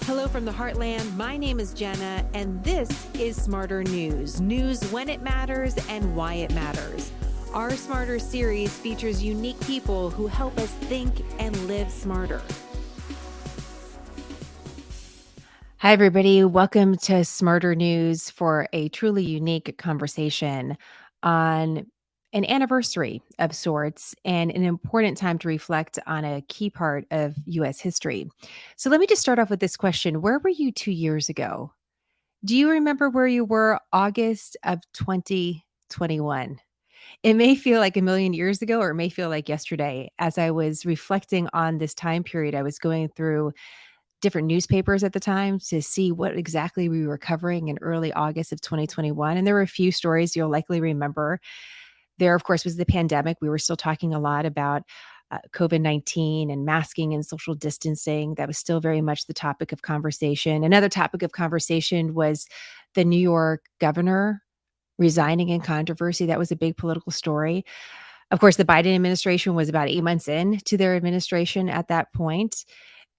Hello from the Heartland. My name is Jenna, and this is Smarter News. News when it matters and why it matters. Our Smarter series features unique people who help us think and live smarter. Hi, everybody. Welcome to Smarter News for a truly unique conversation on an anniversary of sorts and an important time to reflect on a key part of U.S. history. So let me just start off with this question. Where were you 2 years ago? Do you remember where you were August of 2021? It may feel like a million years ago, or it may feel like yesterday. As I was reflecting on this time period, I was going through different newspapers at the time to see what exactly we were covering in early August of 2021. And there were a few stories you'll likely remember. There, of course, was the pandemic. We were still talking a lot about COVID-19 and masking and social distancing. That was still very much the topic of conversation. Another topic of conversation was the New York governor resigning in controversy. That was a big political story. Of course, the Biden administration was about 8 months into their administration at that point.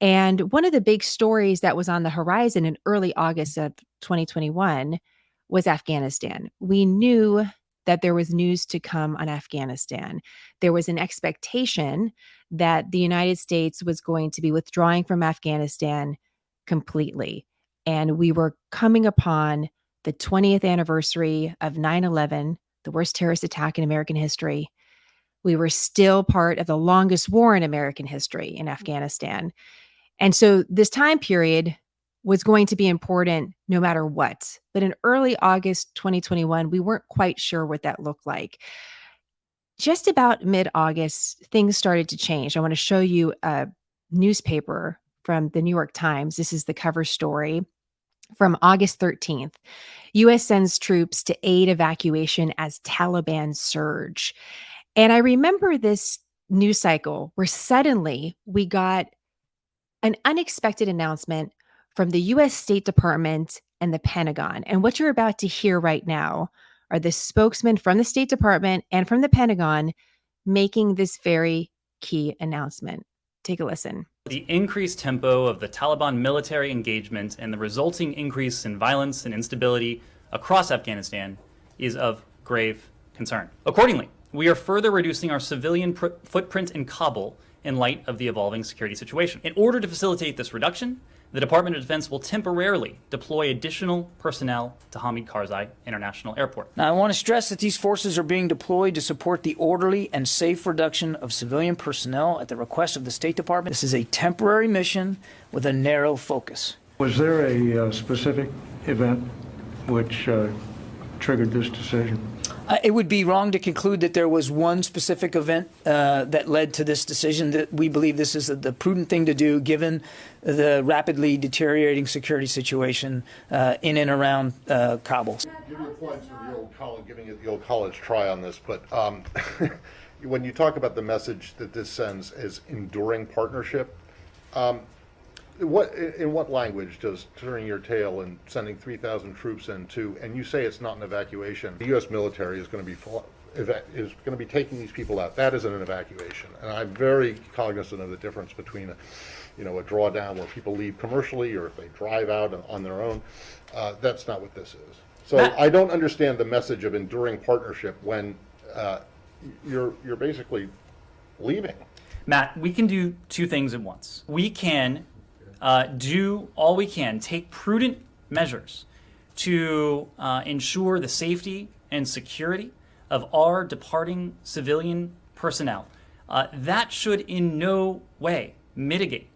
And one of the big stories that was on the horizon in early August of 2021 was Afghanistan. We knew that there was news to come on Afghanistan. There was an expectation that the United States was going to be withdrawing from Afghanistan completely. And we were coming upon the 20th anniversary of 9/11, the worst terrorist attack in American history. We were still part of the longest war in American history in Afghanistan. And so this time period was going to be important no matter what. But in early August 2021, we weren't quite sure what that looked like. Just about mid-August, things started to change. I want to show you a newspaper from the New York Times. This is the cover story from August 13th. U.S. sends troops to aid evacuation as Taliban surge. And I remember this news cycle where suddenly we got an unexpected announcement from the U.S. State Department and the Pentagon. And what you're about to hear right now are the spokesmen from the State Department and from the Pentagon making this very key announcement. Take a listen. The increased tempo of the Taliban military engagement and the resulting increase in violence and instability across Afghanistan is of grave concern. Accordingly, we are further reducing our civilian footprint in Kabul in light of the evolving security situation. In order to facilitate this reduction, the Department of Defense will temporarily deploy additional personnel to Hamid Karzai International Airport. Now, I want to stress that these forces are being deployed to support the orderly and safe reduction of civilian personnel at the request of the State Department. This is a temporary mission with a narrow focus. Was there a specific event which triggered this decision? It would be wrong to conclude that there was one specific event that led to this decision. That we believe this is the prudent thing to do given the rapidly deteriorating security situation in and around Kabul. Give your points for the old college, giving it the old college try on this, but when you talk about the message that this sends as enduring partnership, in what language does turning your tail and sending 3,000 troops into, and you say it's not an evacuation, the U.S. military is going to be taking these people out. That isn't an evacuation, and I'm very cognizant of the difference between a drawdown where people leave commercially or if they drive out on their own. That's not what this is. So I don't understand the message of enduring partnership when you're basically leaving. Matt, we can do two things at once. We can do all we can, take prudent measures to ensure the safety and security of our departing civilian personnel. That should in no way mitigate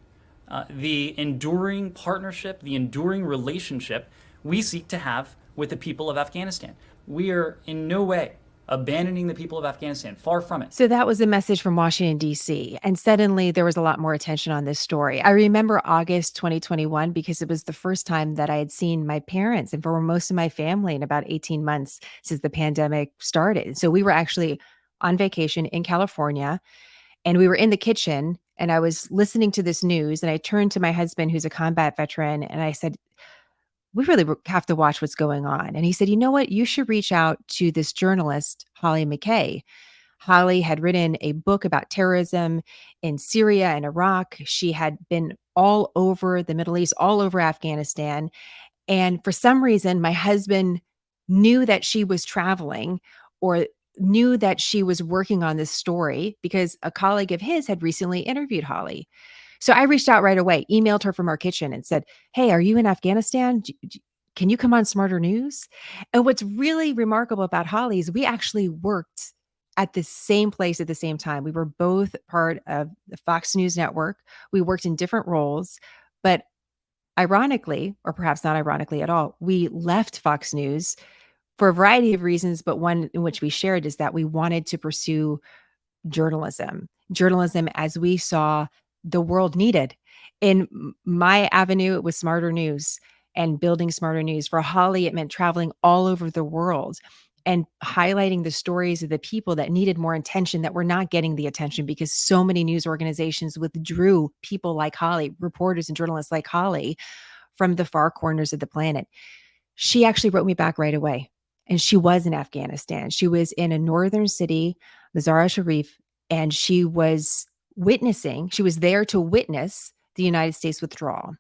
the enduring partnership, the enduring relationship we seek to have with the people of Afghanistan. We are in no way abandoning the people of Afghanistan, far from it. So that was a message from Washington, D.C. And suddenly there was a lot more attention on this story. I remember August 2021 because it was the first time that I had seen my parents and for most of my family in about 18 months since the pandemic started. So we were actually on vacation in California and we were in the kitchen and I was listening to this news and I turned to my husband, who's a combat veteran, and I said, we really have to watch what's going on. And he said, you know what? You should reach out to this journalist, Hollie McKay. Holly had written a book about terrorism in Syria and Iraq. She had been all over the Middle East, all over Afghanistan. And for some reason, my husband knew that she was traveling or knew that she was working on this story because a colleague of his had recently interviewed Holly. So I reached out right away, emailed her from our kitchen and said, "Hey, are you in Afghanistan? Can you come on Smarter News?" And what's really remarkable about Holly is we actually worked at the same place at the same time. We were both part of the Fox News network. We worked in different roles, but ironically, or perhaps not ironically at all, we left Fox News for a variety of reasons, but one in which we shared is that we wanted to pursue journalism as we saw the world needed. In my avenue, it was Smarter News and building Smarter News. For Holly, it meant traveling all over the world and highlighting the stories of the people that needed more attention that were not getting the attention because so many news organizations withdrew people like Holly, reporters and journalists like Holly, from the far corners of the planet. She actually wrote me back right away. And she was in Afghanistan. She was in a northern city, Mazar-e Sharif, and she was there to witness the United States withdrawal.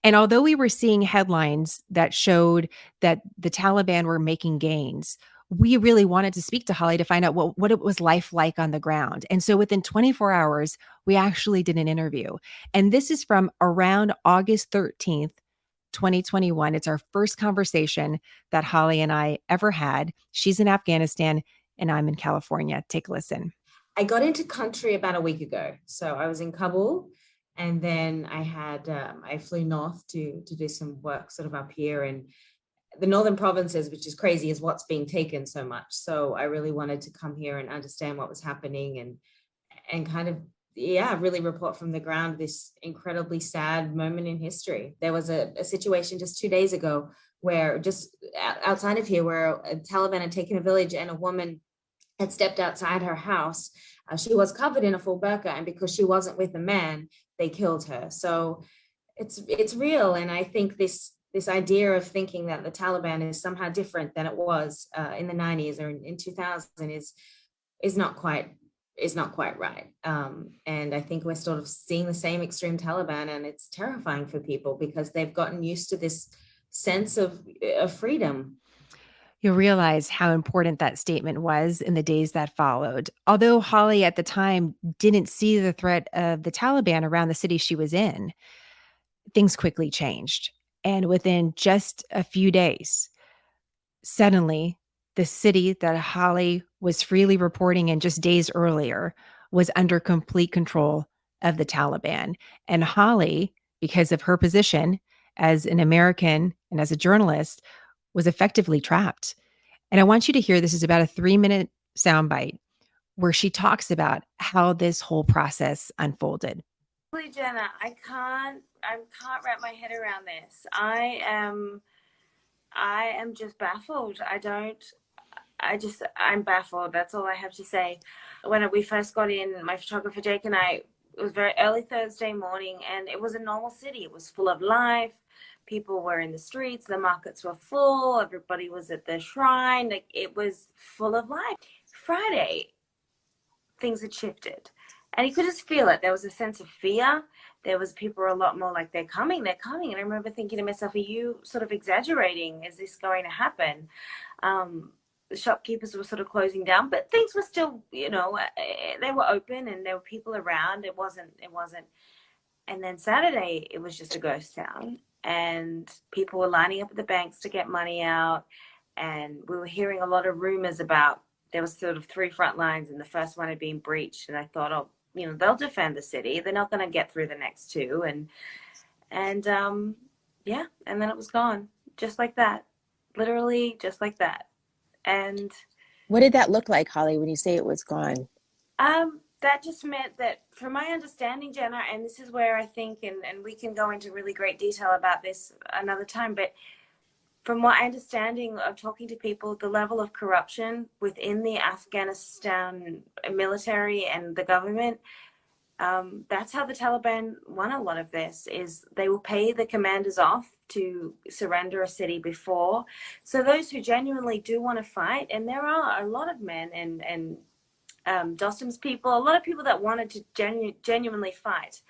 And although we were seeing headlines that showed that the Taliban were making gains, we really wanted to speak to Holly to find out what it was life like on the ground. And so within 24 hours, we actually did an interview. And this is from around August 13th, 2021. It's our first conversation that Holly and I ever had. She's in Afghanistan and I'm in California. Take a listen. I got into country about a week ago. So I was in Kabul, and then I flew north to do some work sort of up here in the northern provinces, which is crazy, is what's being taken so much. So I really wanted to come here and understand what was happening and kind of, really report from the ground this incredibly sad moment in history. There was a situation just 2 days ago where just outside of here, where a Taliban had taken a village and a woman had stepped outside her house. She was covered in a full burqa, and because she wasn't with a man, they killed her. So it's real. And I think this idea of thinking that the Taliban is somehow different than it was in the 90s or in 2000 is not quite right. And I think we're sort of seeing the same extreme Taliban, and it's terrifying for people because they've gotten used to this sense of freedom. You'll realize how important that statement was in the days that followed. Although Holly at the time didn't see the threat of the Taliban around the city she was in, things quickly changed. And within just a few days, suddenly the city that Holly was freely reporting in just days earlier was under complete control of the Taliban. And Holly, because of her position as an American and as a journalist, was effectively trapped. And I want you to hear, this is about a 3-minute soundbite where she talks about how this whole process unfolded. Jenna, I can't wrap my head around this. I am just baffled. I'm baffled. That's all I have to say. When we first got in, my photographer Jake and I, it was very early Thursday morning, and it was a normal city. It was full of life. People were in the streets. The markets were full. Everybody was at the shrine. Like, it was full of life. Friday, things had shifted. And you could just feel it. There was a sense of fear. There was people were a lot more like, they're coming. And I remember thinking to myself, are you sort of exaggerating? Is this going to happen? The shopkeepers were sort of closing down, but things were still, they were open and there were people around. It wasn't. And then Saturday, it was just a ghost town. And people were lining up at the banks to get money out. And we were hearing a lot of rumors about, there was sort of 3 front lines, and the first one had been breached. And I thought, they'll defend the city. They're not going to get through the next 2. And then it was gone, just like that, literally just like that. And what did that look like, Holly, when you say it was gone? That just meant that, from my understanding, Jenna, and this is where I think, and we can go into really great detail about this another time, but from my understanding of talking to people, the level of corruption within the Afghanistan military and the government, that's how the Taliban won a lot of this, is they will pay the commanders off to surrender a city before. So those who genuinely do want to fight, and there are a lot of men and Dostum's people, a lot of people that wanted to genuinely fight,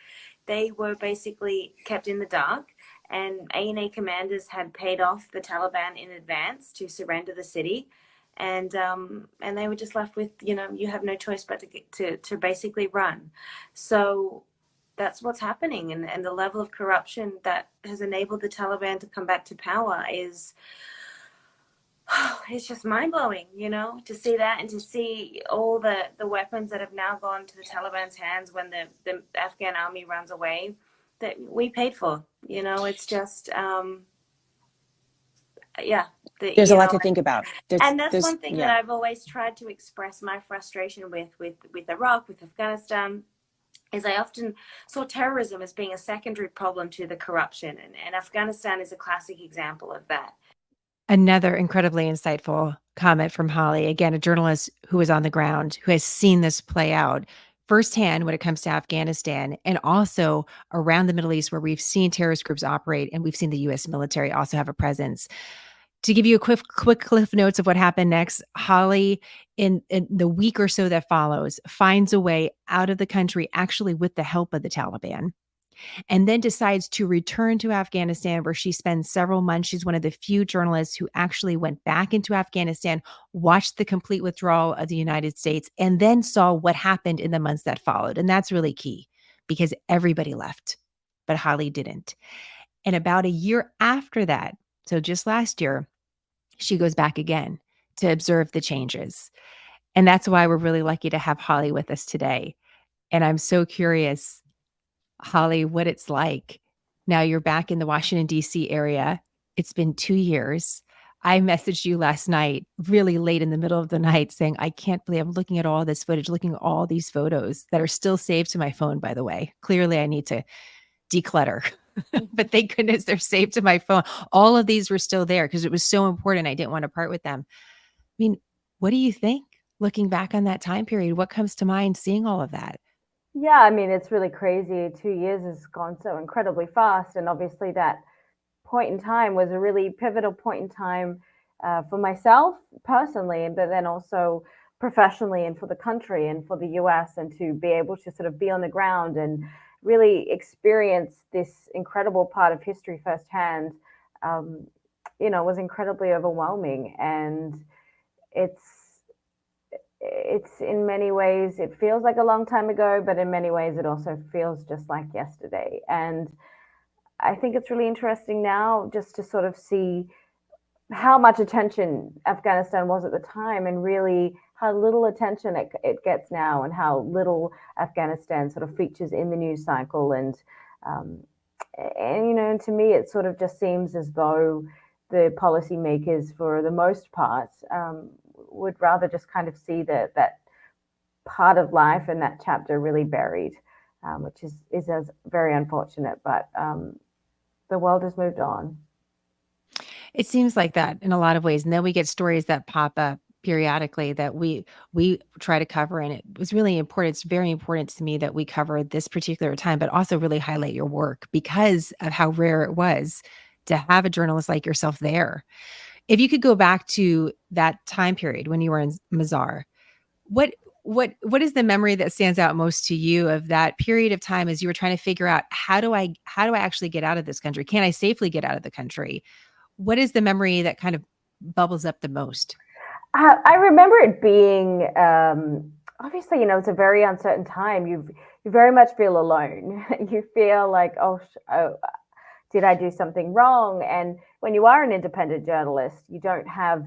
they were basically kept in the dark. And A&A commanders had paid off the Taliban in advance to surrender the city. And they were just left with, you have no choice but to basically run. So that's what's happening. And the level of corruption that has enabled the Taliban to come back to power is, it's just mind-blowing, to see that, and to see all the weapons that have now gone to the Taliban's hands when the Afghan army runs away, that we paid for. It's just There's a lot to think about. And that's one thing that I've always tried to express my frustration with Iraq, with Afghanistan, is I often saw terrorism as being a secondary problem to the corruption, and Afghanistan is a classic example of that. Another incredibly insightful comment from Hollie, again, a journalist who is on the ground, who has seen this play out firsthand when it comes to Afghanistan, and also around the Middle East, where we've seen terrorist groups operate and we've seen the U.S. military also have a presence. To give you a quick cliff notes of what happened next, Hollie, in the week or so that follows, finds a way out of the country, actually with the help of the Taliban, and then decides to return to Afghanistan, where she spends several months. She's one of the few journalists who actually went back into Afghanistan, watched the complete withdrawal of the United States, and then saw what happened in the months that followed. And that's really key, because everybody left, but Hollie didn't. And about a year after that, so just last year, she goes back again to observe the changes. And that's why we're really lucky to have Hollie with us today. And I'm so curious, Hollie, what it's like. Now you're back in the Washington, D.C. area. It's been 2 years. I messaged you last night, really late in the middle of the night, saying, I can't believe I'm looking at all this footage, looking at all these photos that are still saved to my phone, by the way. Clearly, I need to declutter. But thank goodness they're saved to my phone. All of these were still there because it was so important. I didn't want to part with them. I mean, what do you think looking back on that time period? What comes to mind seeing all of that? Yeah, I mean, it's really crazy. 2 years has gone so incredibly fast. And obviously that point in time was a really pivotal point in time for myself personally, but then also professionally and for the country and for the US, and to be able to sort of be on the ground and really experience this incredible part of history firsthand, was incredibly overwhelming. And it's in many ways, it feels like a long time ago, but in many ways it also feels just like yesterday. And I think it's really interesting now just to sort of see how much attention Afghanistan was at the time, and really how little attention it gets now, and how little Afghanistan sort of features in the news cycle. And to me, it sort of just seems as though the policymakers, for the most part, would rather just kind of see that part of life and that chapter really buried, which is very unfortunate. But the world has moved on. It seems like that in a lot of ways. And then we get stories that pop up periodically that we try to cover. And it was really important. It's very important to me that we cover this particular time, but also really highlight your work because of how rare it was to have a journalist like yourself there. If you could go back to that time period when you were in Mazar, what is the memory that stands out most to you of that period of time as you were trying to figure out how do I actually get out of this country? Can I safely get out of the country? What is the memory that kind of bubbles up the most? I remember it being obviously, it's a very uncertain time. You very much feel alone. You feel like, oh, did I do something wrong? And when you are an independent journalist, you don't have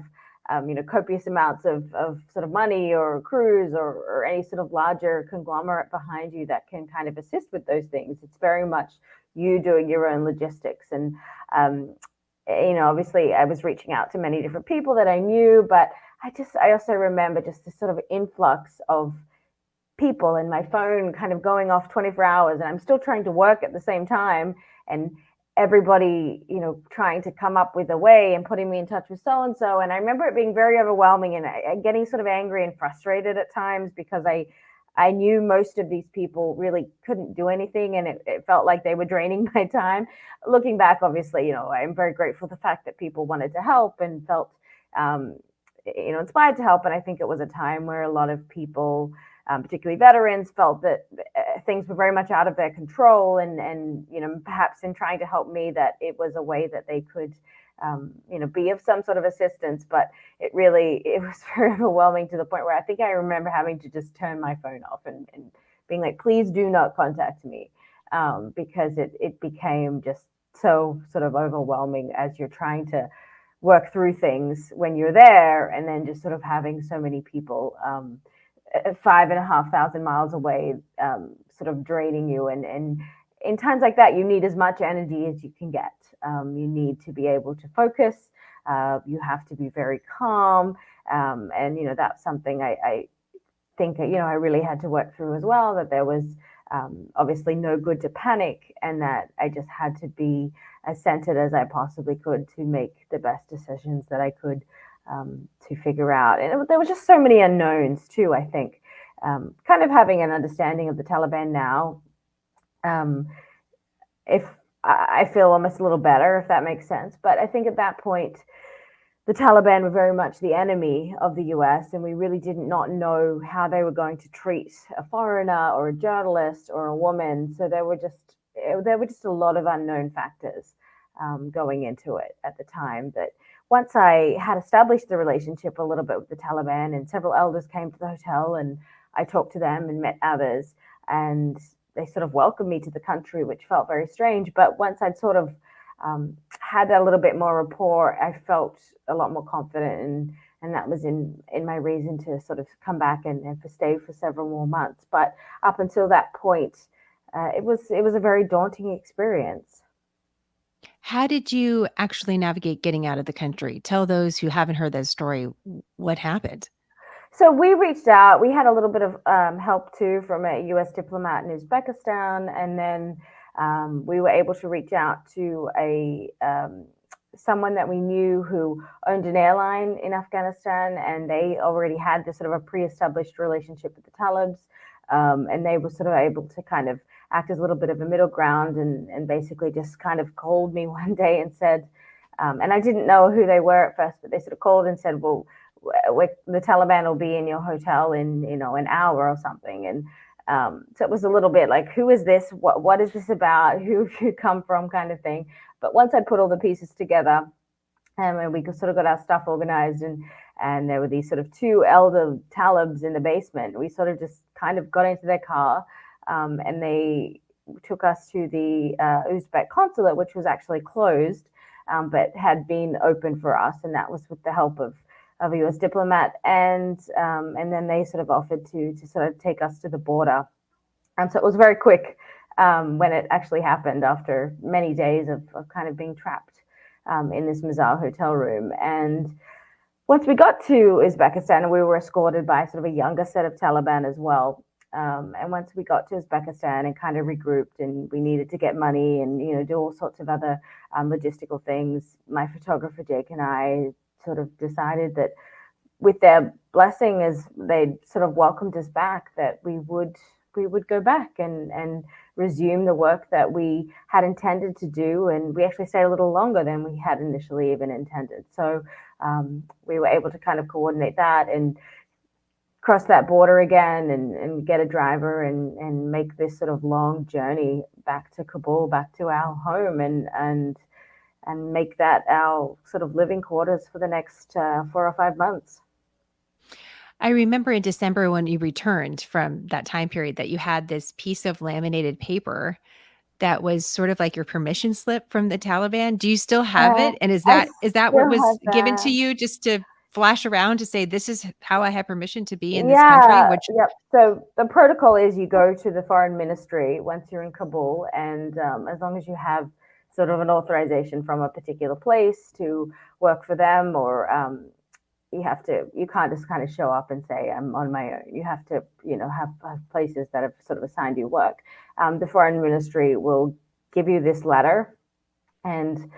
copious amounts of sort of money or crews or any sort of larger conglomerate behind you that can kind of assist with those things. It's very much you doing your own logistics. And obviously I was reaching out to many different people that I knew, but I also remember just this sort of influx of people, and my phone kind of going off 24 hours, and I'm still trying to work at the same time, and everybody, trying to come up with a way and putting me in touch with so-and-so. And I remember it being very overwhelming and getting sort of angry and frustrated at times, because I knew most of these people really couldn't do anything, and it felt like they were draining my time. Looking back, obviously, I'm very grateful for the fact that people wanted to help and felt, inspired to help. And I think it was a time where a lot of people, particularly veterans, felt that things were very much out of their control, and perhaps in trying to help me, that it was a way that they could be of some sort of assistance. But it was very overwhelming, to the point where I think I remember having to just turn my phone off and being like, please do not contact me, because it became just so sort of overwhelming as you're trying to work through things when you're there, and then just sort of having so many people 5,500 miles away, sort of draining you. And in times like that, you need as much energy as you can get. You need to be able to focus. You have to be very calm. And that's something I think, I really had to work through as well, that there was obviously no good to panic, and that I just had to be as centered as I possibly could to make the best decisions that I could, to figure out. And there were just so many unknowns too, I think. Kind of having an understanding of the Taliban now, if I feel almost a little better, if that makes sense. But I think at that point, the Taliban were very much the enemy of the US, and we really did not know how they were going to treat a foreigner or a journalist or a woman. So there were just a lot of unknown factors going into it at the time. That once I had established the relationship a little bit with the Taliban, and several elders came to the hotel, and I talked to them and met others, and they sort of welcomed me to the country, which felt very strange. But once I'd sort of had a little bit more rapport, I felt a lot more confident, and that was in my reason to sort of come back and to stay for several more months. But up until that point, it was a very daunting experience. How did you actually navigate getting out of the country? Tell those who haven't heard that story what happened. So we reached out. We had a little bit of help too from a U.S. diplomat in Uzbekistan, and then we were able to reach out to someone that we knew who owned an airline in Afghanistan, and they already had this sort of a pre-established relationship with the Talibs, and they were sort of able to kind of act as a little bit of a middle ground, and basically just kind of called me one day and said, and I didn't know who they were at first, but they sort of called and said, well, the Taliban will be in your hotel in an hour or something. And so it was a little bit like, who is this? What is this about? Who have you come from, kind of thing. But once I put all the pieces together, and we sort of got our stuff organized, and there were these sort of two elder Talibs in the basement, we sort of just kind of got into their car, and they took us to the Uzbek consulate, which was actually closed, but had been open for us, and that was with the help of a U.S. diplomat, and then they sort of offered to sort of take us to the border. And so it was very quick when it actually happened, after many days of kind of being trapped in this Mazar hotel room. And once we got to Uzbekistan, we were escorted by sort of a younger set of Taliban as well. And once we got to Uzbekistan and kind of regrouped, and we needed to get money and do all sorts of other logistical things, my photographer Jake and I sort of decided that, with their blessing, as they sort of welcomed us back, that we would go back and resume the work that we had intended to do. And we actually stayed a little longer than we had initially even intended. So we were able to kind of coordinate that and cross that border again, and get a driver and make this sort of long journey back to Kabul, back to our home, and make that our sort of living quarters for the next 4 or 5 months. I remember in December, when you returned from that time period, that you had this piece of laminated paper that was sort of like your permission slip from the Taliban. Do you still have it? And is that what was given to you, just to flash around to say, this is how I have permission to be in this country? Yep. So the protocol is you go to the foreign ministry once you're in Kabul, and as long as you have sort of an authorization from a particular place to work for them, or you can't just kind of show up and say, I'm on my own. You have to, have places that have sort of assigned you work. The foreign ministry will give you this letter, and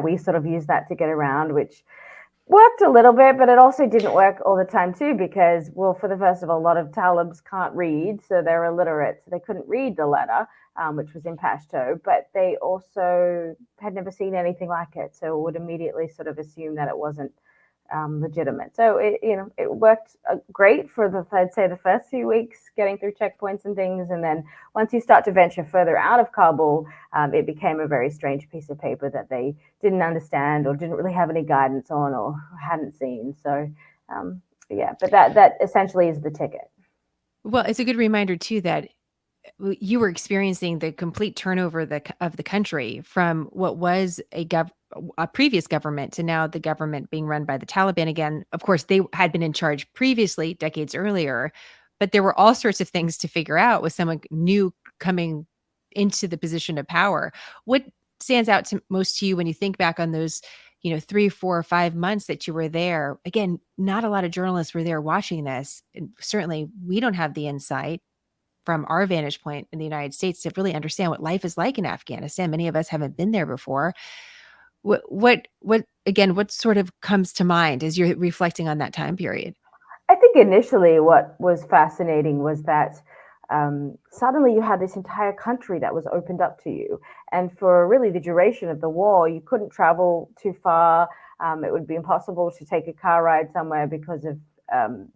we sort of use that to get around, which worked a little bit, but it also didn't work all the time too, because, well, for the first of all, a lot of Talibs can't read, so they're illiterate, so they couldn't read the letter, which was in Pashto, but they also had never seen anything like it, so would immediately sort of assume that it wasn't legitimate. So it worked great for I'd say the first few weeks, getting through checkpoints and things, and then once you start to venture further out of Kabul, it became a very strange piece of paper that they didn't understand or didn't really have any guidance on or hadn't seen. So but that essentially is the ticket. Well, it's a good reminder too that you were experiencing the complete turnover of the country from what was a previous government to now the government being run by the Taliban again. Of course, they had been in charge previously, decades earlier, but there were all sorts of things to figure out with someone new coming into the position of power. What stands out to most to you when you think back on those, 3, 4, 5 months that you were there? Again, not a lot of journalists were there watching this. And certainly we don't have the insight from our vantage point in the United States to really understand what life is like in Afghanistan. Many of us haven't been there before. What sort of comes to mind as you're reflecting on that time period? I think initially what was fascinating was that suddenly you had this entire country that was opened up to you. And for really the duration of the war, you couldn't travel too far. It would be impossible to take a car ride somewhere because of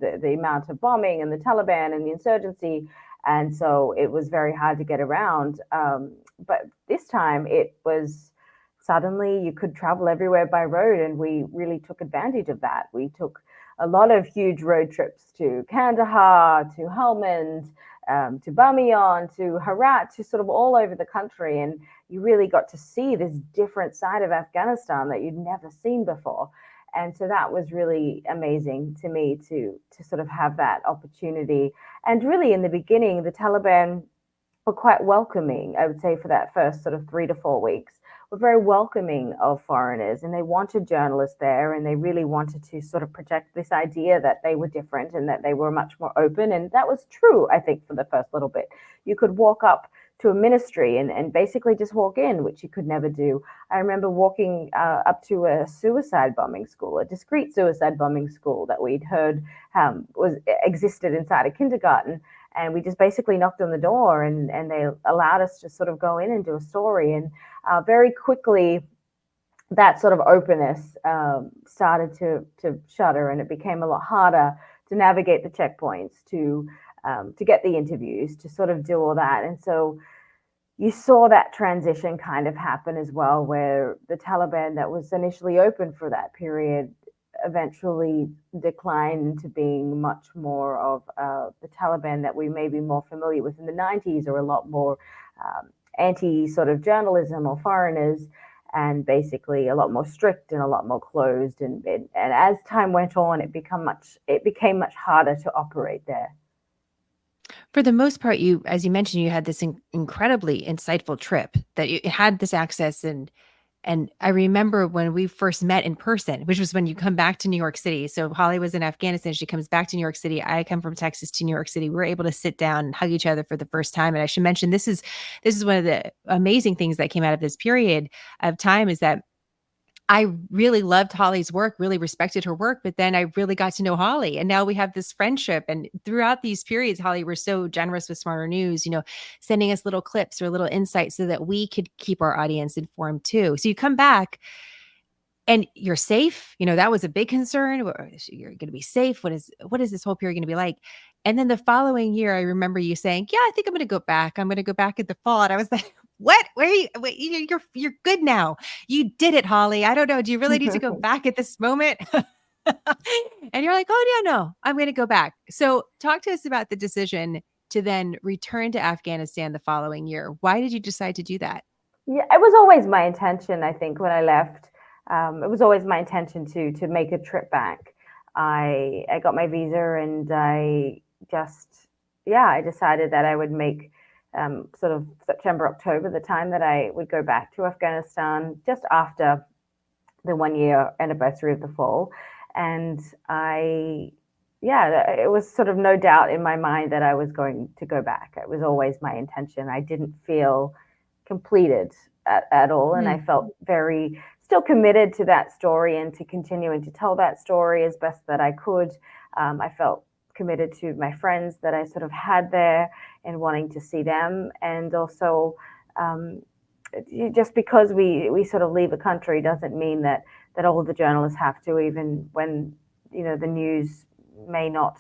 the amount of bombing and the Taliban and the insurgency. And so it was very hard to get around. But this time it was suddenly you could travel everywhere by road. And we really took advantage of that. We took a lot of huge road trips to Kandahar, to Helmand, to Bamiyan, to Herat, to sort of all over the country. And you really got to see this different side of Afghanistan that you'd never seen before. And so that was really amazing to me to sort of have that opportunity. And really in the beginning, the Taliban were quite welcoming, I would say, for that first sort of 3 to 4 weeks. Were very welcoming of foreigners, and they wanted journalists there, and they really wanted to sort of project this idea that they were different and that they were much more open. And that was true, I think, for the first little bit. You could walk up to a ministry and basically just walk in, which you could never do. I remember walking up to a suicide bombing school, a discreet suicide bombing school that we'd heard existed inside a kindergarten. And we just basically knocked on the door and they allowed us to sort of go in and do a story. And very quickly, that sort of openness started to shutter, and it became a lot harder to navigate the checkpoints, to get the interviews, to sort of do all that. And so you saw that transition kind of happen as well, where the Taliban that was initially open for that period eventually declined into being much more of the Taliban that we may be more familiar with in the 90s, or a lot more anti sort of journalism or foreigners, and basically a lot more strict and a lot more closed. And as time went on, it became much harder to operate there. For the most part, as you mentioned, you had this incredibly insightful trip that you had this access. And I remember when we first met in person, which was when you come back to New York City. So Hollie was in Afghanistan. She comes back to New York City. I come from Texas to New York City. We were able to sit down and hug each other for the first time. And I should mention, this is one of the amazing things that came out of this period of time, is that I really loved Hollie's work, really respected her work, but then I really got to know Hollie, and now we have this friendship. And throughout these periods, Hollie were so generous with Smarter News, sending us little clips or little insights so that we could keep our audience informed too. So you come back and you're safe. That was a big concern. You're going to be safe. What is this whole period going to be like? And then the following year, I remember you saying, "Yeah, I think I'm going to go back. I'm going to go back in the fall." And I was like, "What? Where are you? Wait, you're good now. You did it, Hollie. I don't know. Do you really need to go back at this moment?" And you're like, "Oh, yeah, no, I'm going to go back." So talk to us about the decision to then return to Afghanistan the following year. Why did you decide to do that? Yeah, it was always my intention, I think, when I left. It was always my intention to make a trip back. I got my visa, and I decided that I would make sort of September, October, the time that I would go back to Afghanistan just after the 1-year anniversary of the fall. And it was sort of no doubt in my mind that I was going to go back. It was always my intention. I didn't feel completed at all. And I felt very still committed to that story and to continuing to tell that story as best that I could. I felt committed to my friends that I sort of had there and wanting to see them. And also, just because we sort of leave a country doesn't mean that that all the journalists have to, even when, the news may not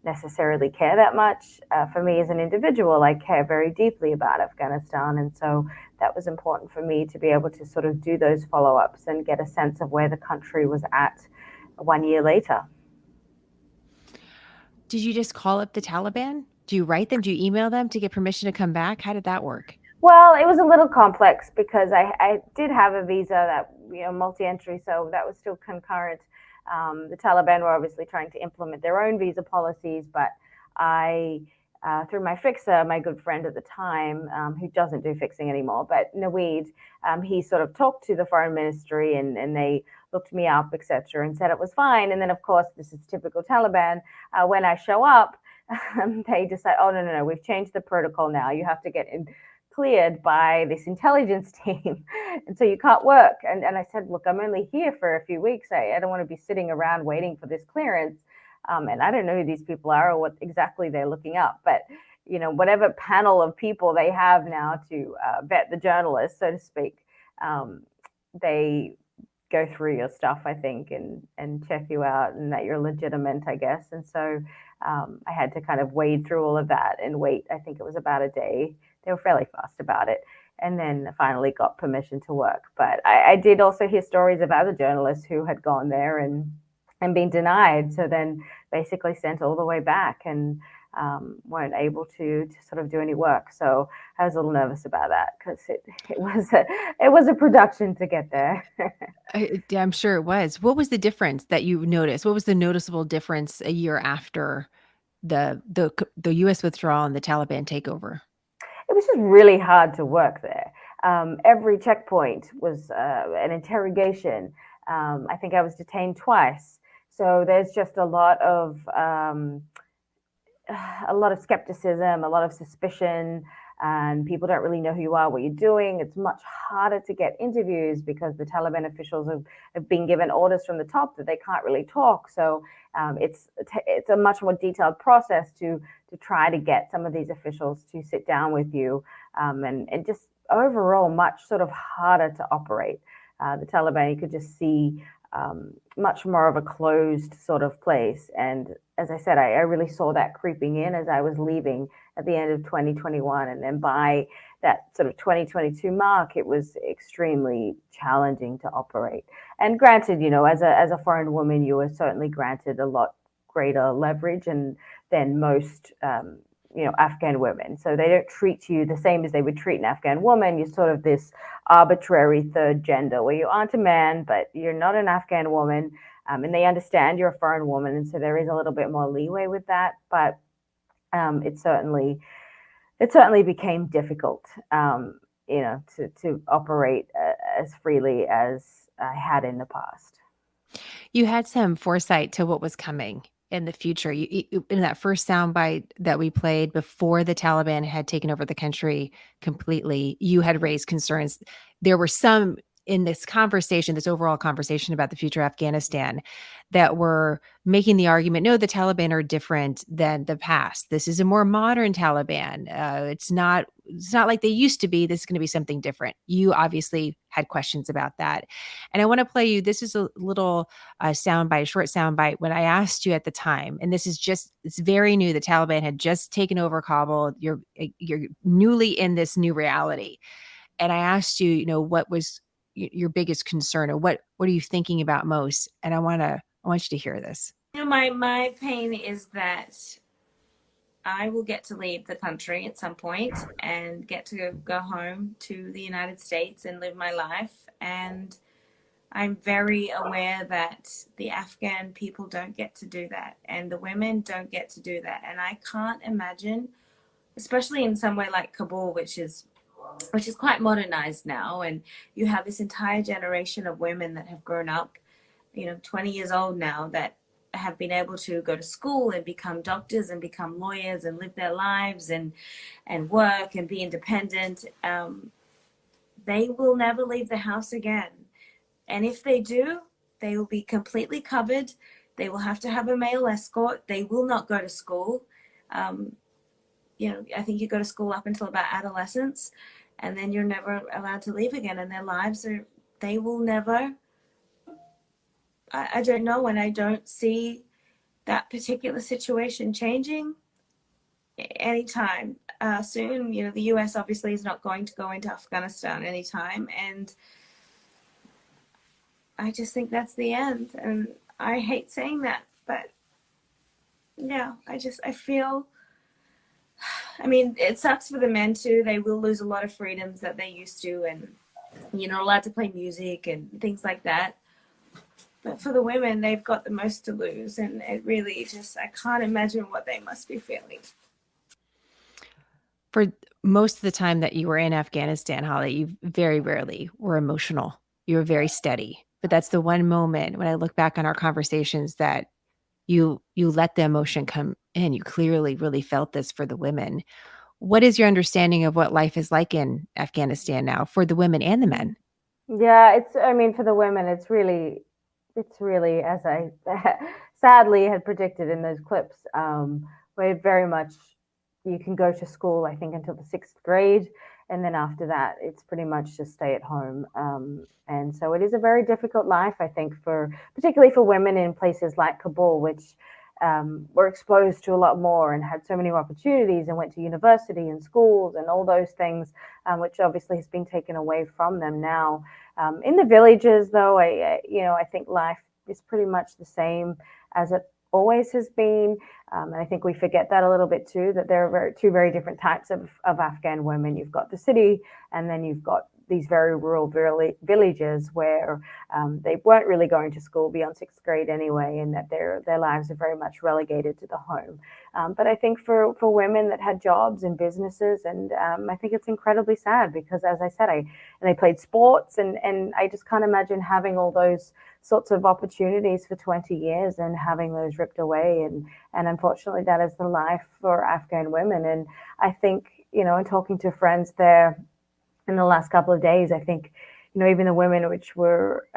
necessarily care that much. For me as an individual, I care very deeply about Afghanistan. And so that was important for me to be able to sort of do those follow-ups and get a sense of where the country was at 1 year later. Did you just call up the Taliban? Do you write them? Do you email them to get permission to come back? How did that work? Well, it was a little complex because I did have a visa that, multi-entry, so that was still concurrent. The Taliban were obviously trying to implement their own visa policies, but I, through my fixer, my good friend at the time, who doesn't do fixing anymore, but Naweed, he sort of talked to the foreign ministry and they looked me up, etc., and said it was fine. And then, of course, this is typical Taliban. When I show up, they decide, oh, no, we've changed the protocol now. You have to get cleared by this intelligence team, and so you can't work. And I said, look, I'm only here for a few weeks. I don't want to be sitting around waiting for this clearance. And I don't know who these people are or what exactly they're looking up. But, whatever panel of people they have now to vet the journalists, so to speak, they go through your stuff, I think, and check you out and that you're legitimate, I guess. And so I had to kind of wade through all of that and wait. I think it was about a day. They were fairly fast about it, and then finally got permission to work. But I did also hear stories of other journalists who had gone there and been denied, so then basically sent all the way back and weren't able to sort of do any work. So I was a little nervous about that because it was a production to get there. I'm sure it was. What was the difference that you noticed? What was the noticeable difference a year after the U.S. withdrawal and the Taliban takeover? It was just really hard to work there. Every checkpoint was an interrogation. I think I was detained twice. So there's just a lot of skepticism, a lot of suspicion, and people don't really know who you are, what you're doing. It's much harder to get interviews because the Taliban officials have been given orders from the top that they can't really talk. So it's a much more detailed process to try to get some of these officials to sit down with you, and just overall much sort of harder to operate. The Taliban, you could just see much more of a closed sort of place. And as I said, I really saw that creeping in as I was leaving at the end of 2021. And then by that sort of 2022 mark, it was extremely challenging to operate. And granted, as a foreign woman, you were certainly granted a lot greater leverage than most Afghan women. So they don't treat you the same as they would treat an Afghan woman. You're sort of this arbitrary third gender where you aren't a man, but you're not an Afghan woman. And they understand you're a foreign woman. And so there is a little bit more leeway with that. But it certainly became difficult, to operate as freely as I had in the past. You had some foresight to what was coming in the future. You, in that first soundbite that we played before the Taliban had taken over the country completely, you had raised concerns. There were some in this conversation, this overall conversation about the future of Afghanistan, that were making the argument, no, the Taliban are different than the past. This is a more modern Taliban. It's not like they used to be. This is going to be something different. You obviously had questions about that. And I want to play you, this is a little soundbite, a short soundbite, when I asked you at the time, and this is it's very new. The Taliban had just taken over Kabul. You're newly in this new reality. And I asked you, what was your biggest concern, or what are you thinking about most? And I want you to hear this. My pain is that I will get to leave the country at some point and get to go home to the United States and live my life. And I'm very aware that the Afghan people don't get to do that, and the women don't get to do that. And I can't imagine, especially in somewhere like Kabul, which is quite modernized now, and you have this entire generation of women that have grown up, 20 years old now, that have been able to go to school and become doctors and become lawyers and live their lives and work and be independent. They will never leave the house again. And if they do, they will be completely covered. They will have to have a male escort. They will not go to school. I think you go to school up until about adolescence, and then you're never allowed to leave again. And their lives they will never I don't know, and I don't see that particular situation changing anytime soon. You know, the US obviously is not going to go into Afghanistan anytime, and I just think that's the end. And I hate saying that, but yeah, I feel, I mean, it sucks for the men too. They will lose a lot of freedoms that they used to, and you're not allowed to play music and things like that. But for the women, they've got the most to lose, and it really just, I can't imagine what they must be feeling. For most of the time that you were in Afghanistan, Holly, you very rarely were emotional. You were very steady. But that's the one moment when I look back on our conversations that you let the emotion come in. You clearly really felt this for the women. What is your understanding of what life is like in Afghanistan now for the women and the men? Yeah, I mean, for the women, it's really, as I sadly had predicted in those clips, where very much you can go to school, I think, until the 6th grade. And then after that, it's pretty much just stay at home. And so it is a very difficult life, I think, particularly for women in places like Kabul, which were exposed to a lot more and had so many opportunities and went to university and schools and all those things, which obviously has been taken away from them now. In the villages, though, I think life is pretty much the same as it always has been. And I think we forget that a little bit too, that there are two very different types of Afghan women. You've got the city, and then you've got these very rural villages where they weren't really going to school beyond 6th grade anyway, and that their lives are very much relegated to the home. But I think for women that had jobs and businesses, and I think it's incredibly sad because, as I said, and they played sports, and I just can't imagine having all those sorts of opportunities for 20 years and having those ripped away. And unfortunately, that is the life for Afghan women. And I think, in talking to friends there in the last couple of days, I think, even the women which were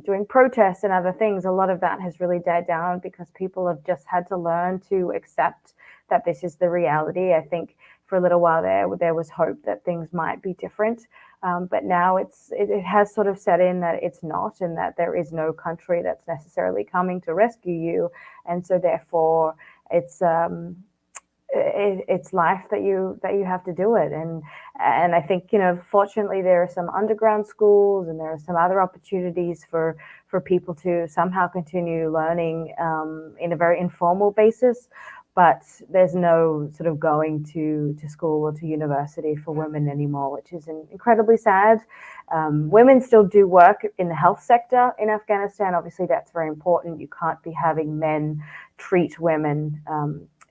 doing protests and other things, a lot of that has really died down because people have just had to learn to accept that this is the reality. I think for a little while there was hope that things might be different. But now it has sort of set in that it's not, and that there is no country that's necessarily coming to rescue you. And so therefore it's life that you have to do it. And I think, fortunately there are some underground schools and there are some other opportunities for people to somehow continue learning in a very informal basis. But there's no sort of going to school or to university for women anymore, which is incredibly sad. Women still do work in the health sector in Afghanistan. Obviously, that's very important. You can't be having men treat women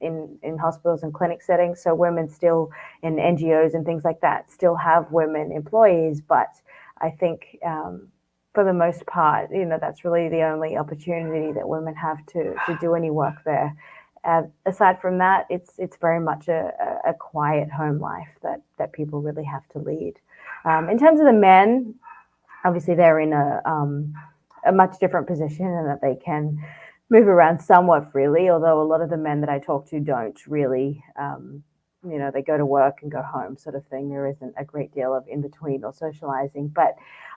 in hospitals and clinic settings. So women still in NGOs and things like that still have women employees. But I think for the most part, that's really the only opportunity that women have to do any work there. Aside from that, it's very much a quiet home life that people really have to lead. In terms of the men, obviously they're in a much different position, and that they can move around somewhat freely, although a lot of the men that I talk to don't really. They go to work and go home sort of thing. There isn't a great deal of in between or socializing. But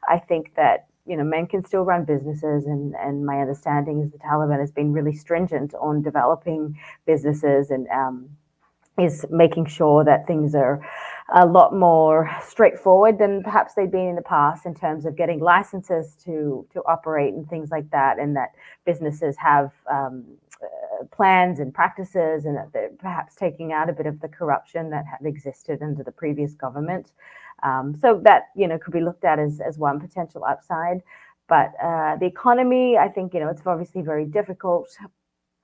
I think that men can still run businesses, and my understanding is the Taliban has been really stringent on developing businesses and is making sure that things are a lot more straightforward than perhaps they've been in the past in terms of getting licenses to operate and things like that, and that businesses have plans and practices, and that they're perhaps taking out a bit of the corruption that had existed under the previous government. So that, could be looked at as one potential upside. But the economy, I think, it's obviously very difficult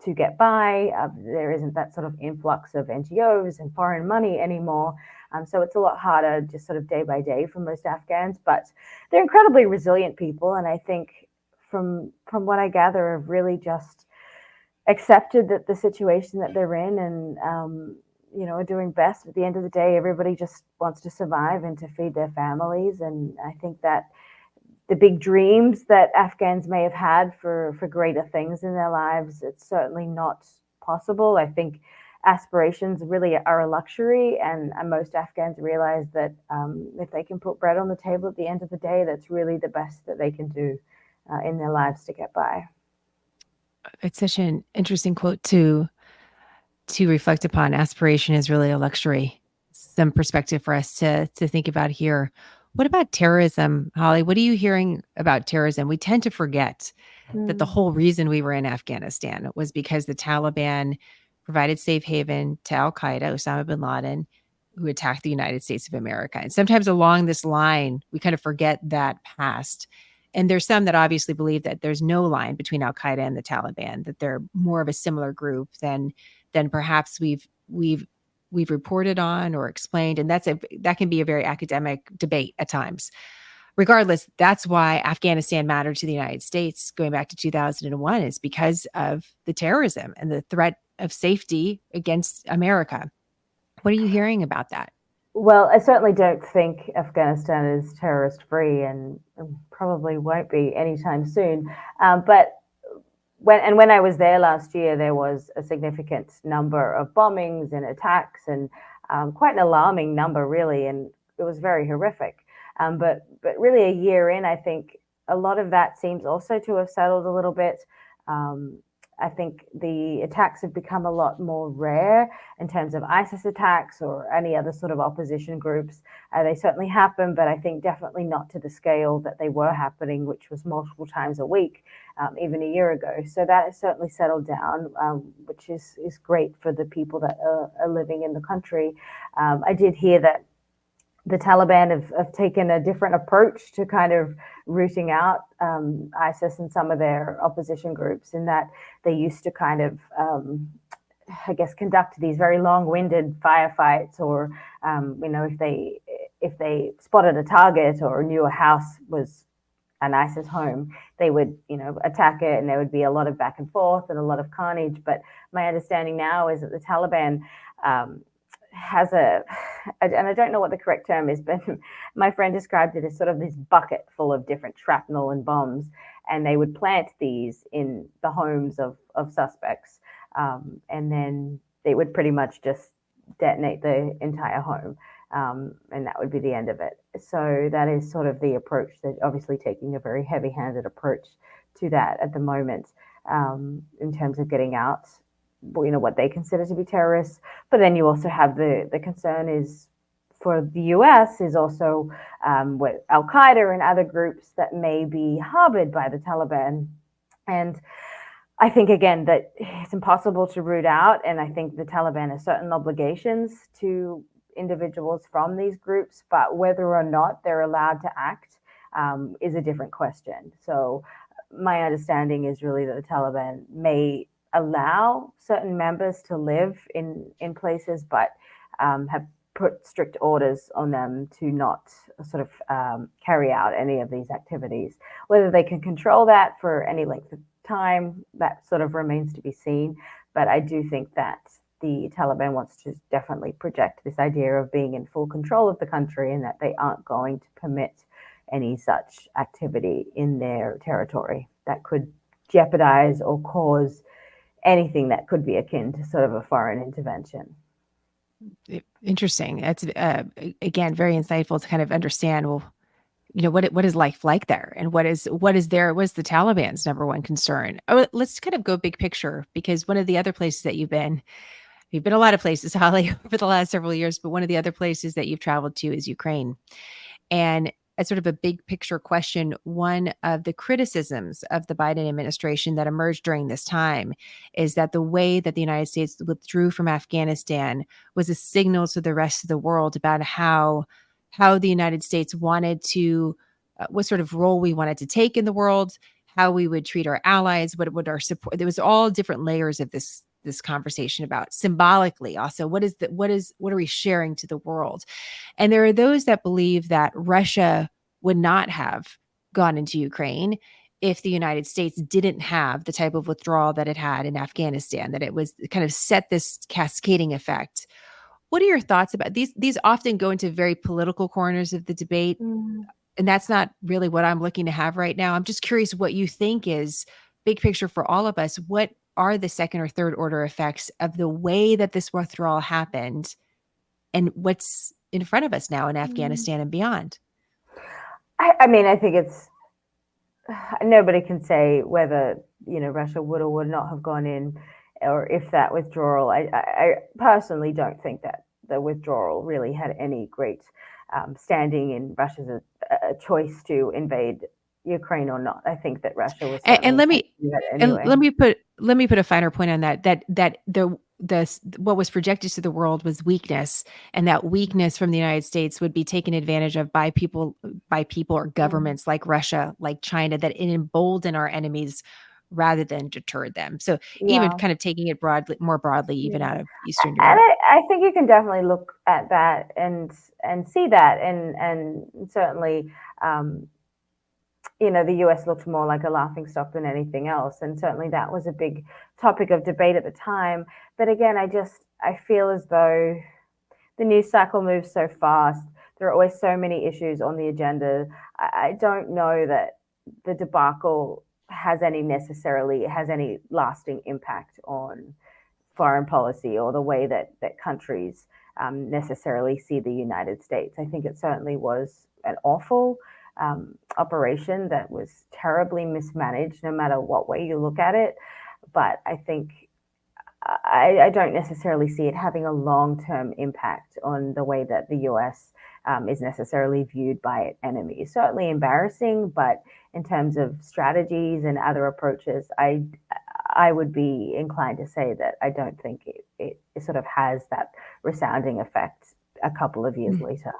to get by. There isn't that sort of influx of NGOs and foreign money anymore. So it's a lot harder just sort of day by day for most Afghans. But they're incredibly resilient people. And I think from what I gather, have really just accepted that the situation that they're in, and are doing best. At the end of the day, everybody just wants to survive and to feed their families. And I think that the big dreams that Afghans may have had for greater things in their lives, it's certainly not possible. I think aspirations really are a luxury, and most Afghans realize that if they can put bread on the table at the end of the day, that's really the best that they can do in their lives to get by. It's such an interesting quote to reflect upon. Aspiration is really a luxury. Some perspective for us to think about here. What about terrorism, Holly? What are you hearing about terrorism? We tend to forget that the whole reason we were in Afghanistan was because the Taliban provided safe haven to Al Qaeda, Osama bin Laden, who attacked the United States of America. And sometimes along this line, we kind of forget that past. And there's some that obviously believe that there's no line between Al Qaeda and the Taliban, that they're more of a similar group than perhaps we've reported on or explained. And that can be a very academic debate at times. Regardless, that's why Afghanistan mattered to the United States going back to 2001, is because of the terrorism and the threat of safety against America. What are you hearing about that? Well, I certainly don't think Afghanistan is terrorist free, and probably won't be anytime soon. But when I was there last year, there was a significant number of bombings and attacks, and quite an alarming number, really, and it was very horrific. But really, a year in, I think a lot of that seems also to have settled a little bit. I think the attacks have become a lot more rare in terms of ISIS attacks or any other sort of opposition groups. They certainly happen, but I think definitely not to the scale that they were happening, which was multiple times a week, even a year ago. So that has certainly settled down, which is great for the people that are living in the country. I did hear that the Taliban have taken a different approach to kind of rooting out ISIS and some of their opposition groups, in that they used to kind of, I guess, conduct these very long-winded firefights, or if they spotted a target or knew a house was an ISIS home, they would attack it, and there would be a lot of back and forth and a lot of carnage. But my understanding now is that the Taliban has and I don't know what the correct term is, but my friend described it as sort of this bucket full of different shrapnel and bombs, and they would plant these in the homes of suspects, and then they would pretty much just detonate the entire home, and that would be the end of it. So that is sort of the approach. They're obviously taking a very heavy-handed approach to that at the moment, in terms of getting out what they consider to be terrorists. But then you also have the concern is for the US is also with Al Qaeda and other groups that may be harbored by the Taliban. And I think, again, that it's impossible to root out. And I think the Taliban has certain obligations to individuals from these groups, but whether or not they're allowed to act is a different question. So my understanding is really that the Taliban may allow certain members to live in places, but have put strict orders on them to not sort of carry out any of these activities. Whether they can control that for any length of time, that sort of remains to be seen. But I do think that the Taliban wants to definitely project this idea of being in full control of the country, and that they aren't going to permit any such activity in their territory that could jeopardize or cause anything that could be akin to sort of a foreign intervention. Interesting. That's again very insightful to kind of understand. Well, what is life like there, and what is the Taliban's number one concern? Oh, let's kind of go big picture, because one of the other places that you've been a lot of places, Holly, over the last several years, but one of the other places that you've traveled to is Ukraine. And as sort of a big picture question, one of the criticisms of the Biden administration that emerged during this time is that the way that the United States withdrew from Afghanistan was a signal to the rest of the world about how the United States wanted to, what sort of role we wanted to take in the world, how we would treat our allies, what would our support. There was all different layers of this conversation about symbolically also what are we sharing to the world. And there are those that believe that Russia would not have gone into Ukraine if the United States didn't have the type of withdrawal that it had in Afghanistan, that it was kind of set this cascading effect. What are your thoughts about these? These often go into very political corners of the debate, and that's not really what I'm looking to have right now. I'm just curious what you think is big picture for all of us. What are the second or third order effects of the way that this withdrawal happened, and what's in front of us now in Afghanistan and beyond? I mean, I think it's nobody can say whether, Russia would or would not have gone in, or if that withdrawal. I personally don't think that the withdrawal really had any great standing in Russia's choice to invade Ukraine or not. I think that Russia was certainly And let going me to do that and anyway. let me put a finer point on that. That the what was projected to the world was weakness, and that weakness from the United States would be taken advantage of by people or governments like Russia, like China, that it embolden our enemies rather than deterred them. So even Yeah. kind of taking it more broadly, even out of Eastern And Europe. I think you can definitely look at that and see that, and certainly, the US looked more like a laughingstock than anything else, and certainly that was a big topic of debate at the time. But again, I feel as though the news cycle moves so fast. There are always so many issues on the agenda. I don't know that the debacle has any lasting impact on foreign policy or the way that countries necessarily see the United States. I think it certainly was an awful operation that was terribly mismanaged, no matter what way you look at it. But I think I don't necessarily see it having a long-term impact on the way that the US is necessarily viewed by enemies. Certainly embarrassing, but in terms of strategies and other approaches, I would be inclined to say that I don't think it sort of has that resounding effect a couple of years later.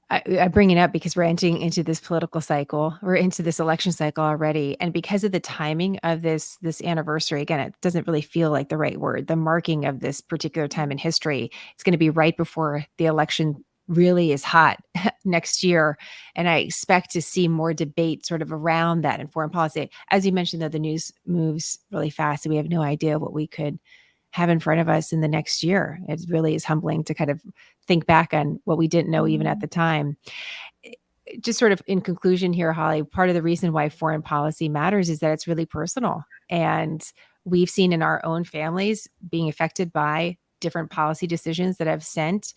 I bring it up because we're entering into this political cycle. We're into this election cycle already. And because of the timing of this anniversary, again, it doesn't really feel like the right word, the marking of this particular time in history, it's going to be right before the election really is hot next year. And I expect to see more debate sort of around that in foreign policy. As you mentioned, though, the news moves really fast, and we have no idea what we could have in front of us in the next year. It really is humbling to kind of think back on what we didn't know even at the time. Just sort of in conclusion here, Holly, part of the reason why foreign policy matters is that it's really personal. And we've seen in our own families being affected by different policy decisions that have sent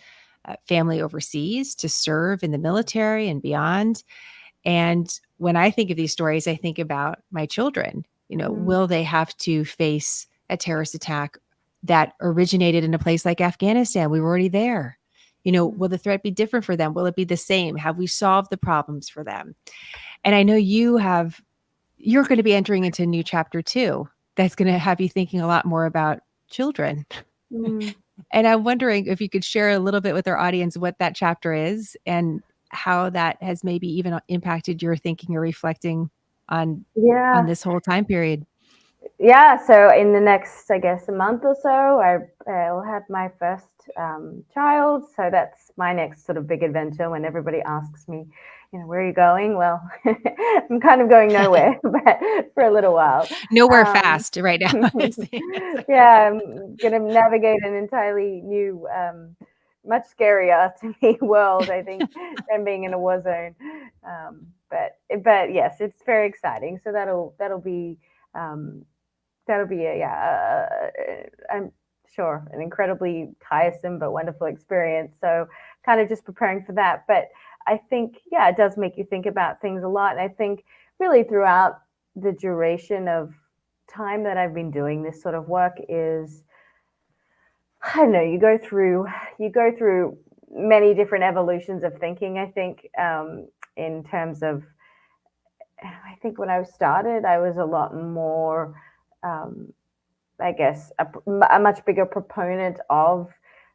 family overseas to serve in the military and beyond. And when I think of these stories, I think about my children. Will they have to face a terrorist attack that originated in a place like Afghanistan? We were already there. Will the threat be different for them? Will it be the same? Have we solved the problems for them? And I know you're going to be entering into a new chapter too. That's going to have you thinking a lot more about children. And I'm wondering if you could share a little bit with our audience what that chapter is and how that has maybe even impacted your thinking or reflecting on this whole time period. Yeah, so in the next, I guess, a month or so, I'll have my first child. So that's my next sort of big adventure. When everybody asks me, where are you going? Well, I'm kind of going nowhere, but for a little while. Nowhere fast right now. Yeah, I'm going to navigate an entirely new, much scarier to me world, I think, than being in a war zone. But yes, it's very exciting. So that'll be I'm sure an incredibly tiresome but wonderful experience. So kind of just preparing for that. But I think, it does make you think about things a lot. And I think really throughout the duration of time that I've been doing this sort of work is, I don't know, you go through many different evolutions of thinking, I think, in terms of, I think when I started, I was a lot more, I guess, a much bigger proponent of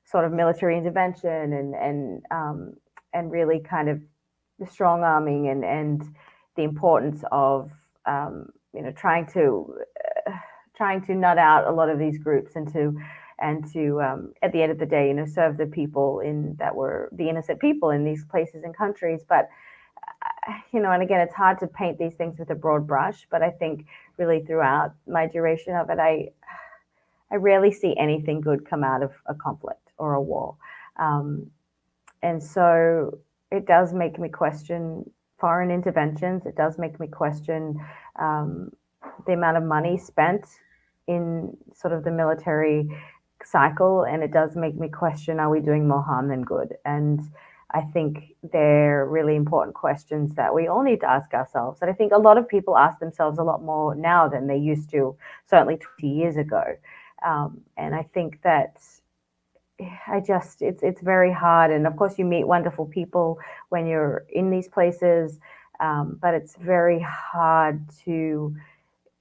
sort of military intervention and really kind of the strong arming and the importance of trying to nut out a lot of these groups and to at the end of the day serve the people that were the innocent people in these places and countries. But and again, it's hard to paint these things with a broad brush, but I think really throughout my duration of it, I rarely see anything good come out of a conflict or a war. And so it does make me question foreign interventions. It does make me question the amount of money spent in sort of the military cycle. And it does make me question, are we doing more harm than good? And I think they're really important questions that we all need to ask ourselves. And I think a lot of people ask themselves a lot more now than they used to, certainly 20 years ago. And I think that it's very hard. And of course, you meet wonderful people when you're in these places, but it's very hard to,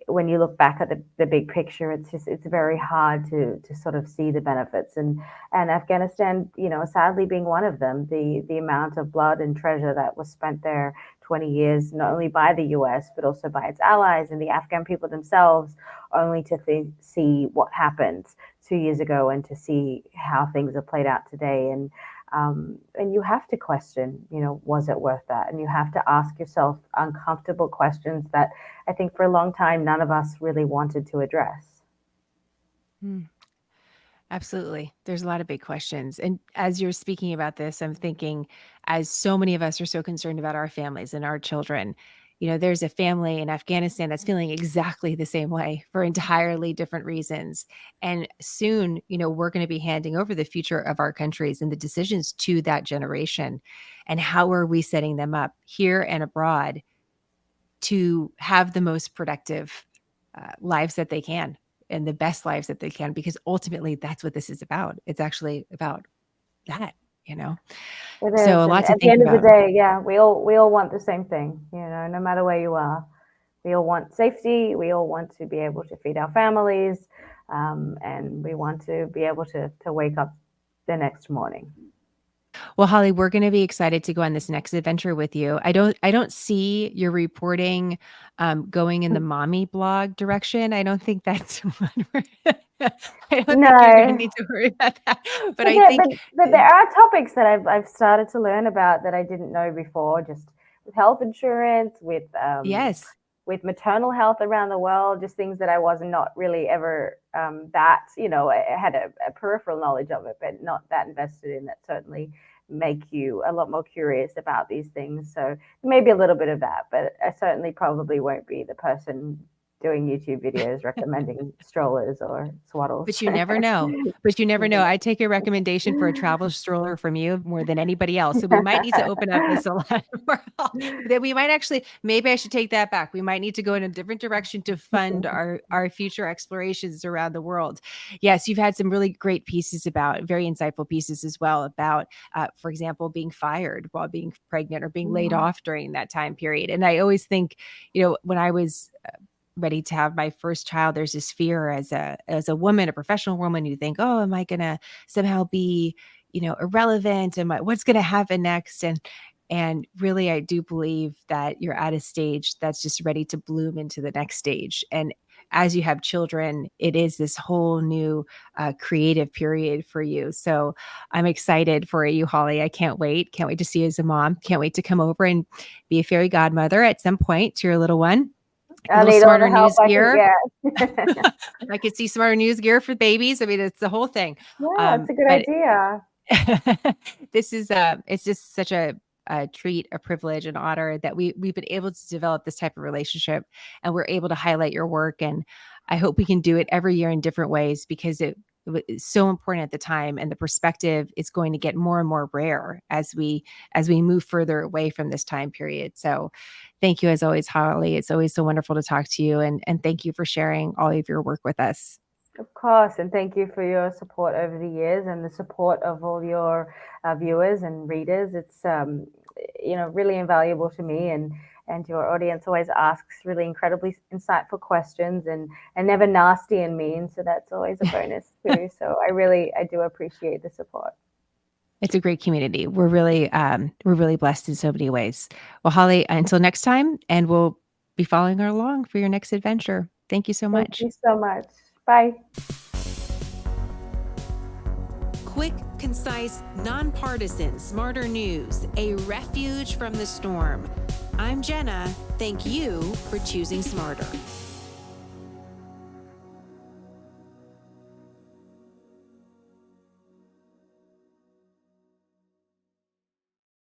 when you look back at the big picture, it's very hard to sort of see the benefits. And Afghanistan, sadly being one of them, the amount of blood and treasure that was spent there 20 years, not only by the US, but also by its allies and the Afghan people themselves, only to see what happened 2 years ago and to see how things have played out today. And you have to question, was it worth that? And you have to ask yourself uncomfortable questions that I think for a long time, none of us really wanted to address. Absolutely. There's a lot of big questions. And as you're speaking about this, I'm thinking, as so many of us are so concerned about our families and our children, there's a family in Afghanistan that's feeling exactly the same way for entirely different reasons. And soon, we're going to be handing over the future of our countries and the decisions to that generation. And how are we setting them up here and abroad to have the most productive lives that they can and the best lives that they can? Because ultimately, that's what this is about. It's actually about that. It So is. a lot And to at the think end of the about. day, yeah, we all want the same thing, no matter where you are. We all want safety. We all want to be able to feed our families, and we want to be able to wake up the next morning. Well, Hollie, we're going to be excited to go on this next adventure with you. I don't see your reporting going in the mommy blog direction. I don't think that's one I don't think you're going to No, need to worry about that. But but I there, think, but there are topics that I've started to learn about that I didn't know before, just with health insurance, with yes, maternal health around the world, just things that I was not really ever I had a peripheral knowledge of it, but not that invested in. That certainly make you a lot more curious about these things. So maybe a little bit of that, but I certainly probably won't be the person doing YouTube videos recommending strollers or swaddles. but you never know. But you never know. I take a recommendation for a travel stroller from you more than anybody else. So we might need to open up this a lot more. That we might actually, maybe I should take that back. We might need to go in a different direction to fund our future explorations around the world. Yes, you've had some really great pieces about, very insightful pieces as well about, for example, being fired while being pregnant or being laid off during that time period. And I always think, when I was ready to have my first child, there's this fear as a woman, a professional woman, you think, oh, am I going to somehow be, irrelevant? What's going to happen next? And really, I do believe that you're at a stage that's just ready to bloom into the next stage. And as you have children, it is this whole new creative period for you. So I'm excited for you, Hollie. I can't wait. Can't wait to see you as a mom. Can't wait to come over and be a fairy godmother at some point to your little one. I need all the help I can get. I could see smarter news gear for babies. I mean, it's the whole thing. Yeah, it's a good idea. This is it's just such a treat, a privilege, an honor that we've been able to develop this type of relationship, and we're able to highlight your work. And I hope we can do it every year in different ways, because it was so important at the time, and the perspective is going to get more and more rare as we move further away from this time period. So thank you as always, Hollie. It's always so wonderful to talk to you, and thank you for sharing all of your work with us. Of course, and thank you for your support over the years and the support of all your viewers and readers. It's really invaluable to me, and your audience always asks really incredibly insightful questions and never nasty and mean. So that's always a bonus too. So I do appreciate the support. It's a great community. We're really blessed in so many ways. Well, Hollie, until next time, and we'll be following her along for your next adventure. Thank you so much. Thank you so much. Bye. Quick, concise, nonpartisan, smarter news, a refuge from the storm. I'm Jenna. Thank you for choosing smarter.